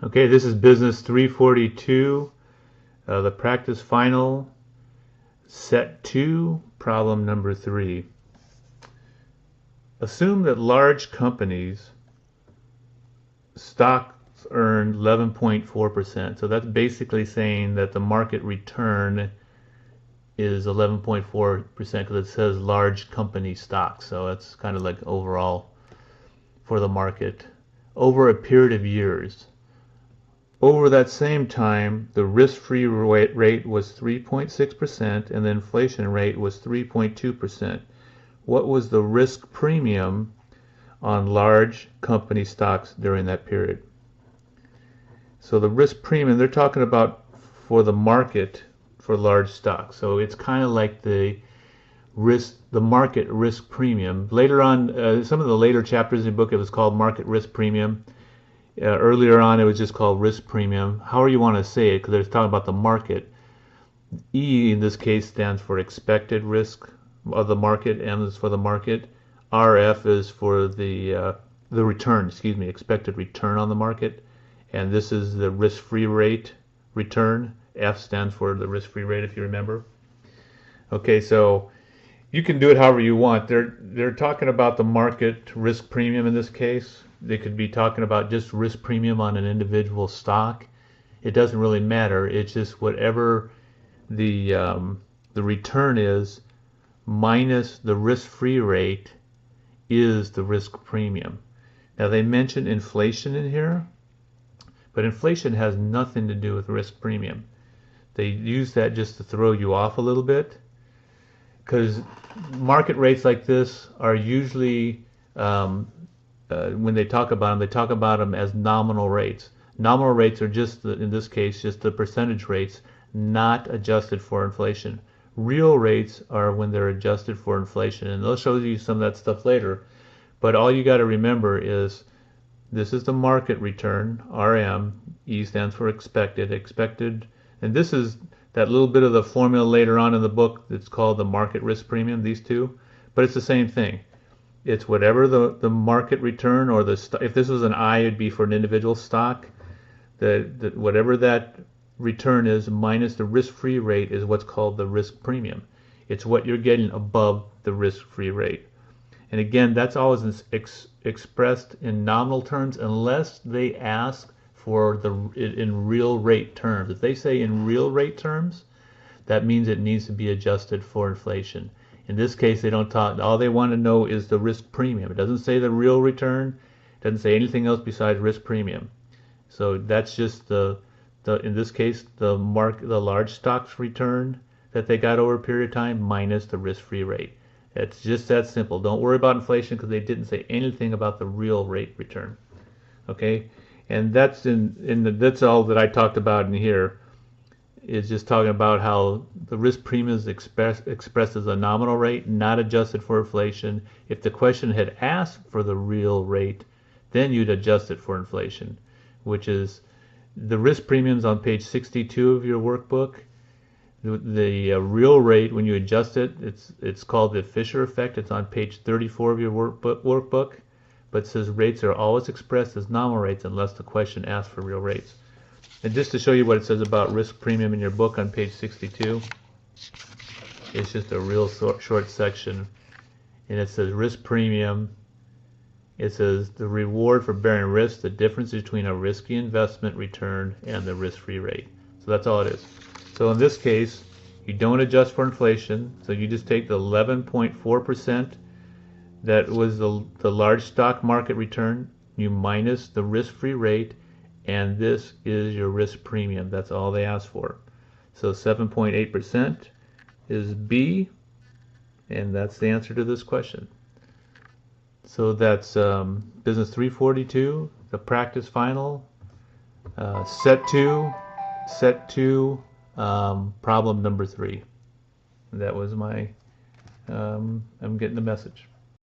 Okay, this is business 342, the practice final, set 2, problem number 3. Assume that large companies' stocks earned 11.4%. So that's basically saying that the market return is 11.4% because it says large company stocks. So that's kind of like overall for the market over a period of years. Over that same time, the risk-free rate was 3.6% and the inflation rate was 3.2%. What was the risk premium on large company stocks during that period? So the risk premium, they're talking about for the market for large stocks. So it's kind of like the market risk premium. Later on, some of the later chapters in the book, it was called market risk premium. Earlier on, it was just called risk premium. However you want to say it, because they're talking about the market. E in this case stands for expected risk of the market. M is for the market. RF is for the return. Expected return on the market. And this is the risk-free rate return. F stands for the risk-free rate, if you remember. Okay, so you can do it however you want. They're talking about the market risk premium in this case. They could be talking about just risk premium on an individual stock. It doesn't really matter. It's just whatever the return is minus the risk-free rate is the risk premium. Now they mention inflation in here, but inflation has nothing to do with risk premium. They use that just to throw you off a little bit, because market rates like this are usually when they talk about them as nominal rates. Nominal rates are just, in this case, just the percentage rates, not adjusted for inflation. Real rates are when they're adjusted for inflation, and they'll show you some of that stuff later. But all you got to remember is this is the market return, RM. E stands for expected, and this is that little bit of the formula later on in the book that's called the market risk premium, these two, but it's the same thing. It's whatever the market return, or if this was an I, it'd be for an individual stock. Whatever that return is minus the risk-free rate is what's called the risk premium. It's what you're getting above the risk-free rate. And again, that's always expressed in nominal terms unless they ask for in real rate terms. If they say in real rate terms, that means it needs to be adjusted for inflation. In this case, they don't talk. All they want to know is the risk premium. It doesn't say the real return. It doesn't say anything else besides risk premium. So that's just in this case, the large stocks return that they got over a period of time minus the risk-free rate. It's just that simple. Don't worry about inflation because they didn't say anything about the real rate return. Okay, and that's that's all that I talked about in here. Is just talking about how the risk premium is expressed as a nominal rate, not adjusted for inflation. If the question had asked for the real rate, then you'd adjust it for inflation, which is the risk premiums on page 62 of your workbook. The real rate, when you adjust it, it's called the Fisher effect. It's on page 34 of your workbook, but it says rates are always expressed as nominal rates unless the question asks for real rates. And just to show you what it says about risk premium in your book on page 62, it's just a real short section, and it says risk premium. It says the reward for bearing risk, the difference between a risky investment return and the risk-free rate. So that's all it is. So in this case, you don't adjust for inflation, so you just take the 11.4% that was the large stock market return, you minus the risk-free rate, and this is your risk premium. That's all they ask for. So 7.8% is B, and that's the answer to this question. So that's business 342, the practice final, set 2, problem number 3. That was my, I'm getting the message.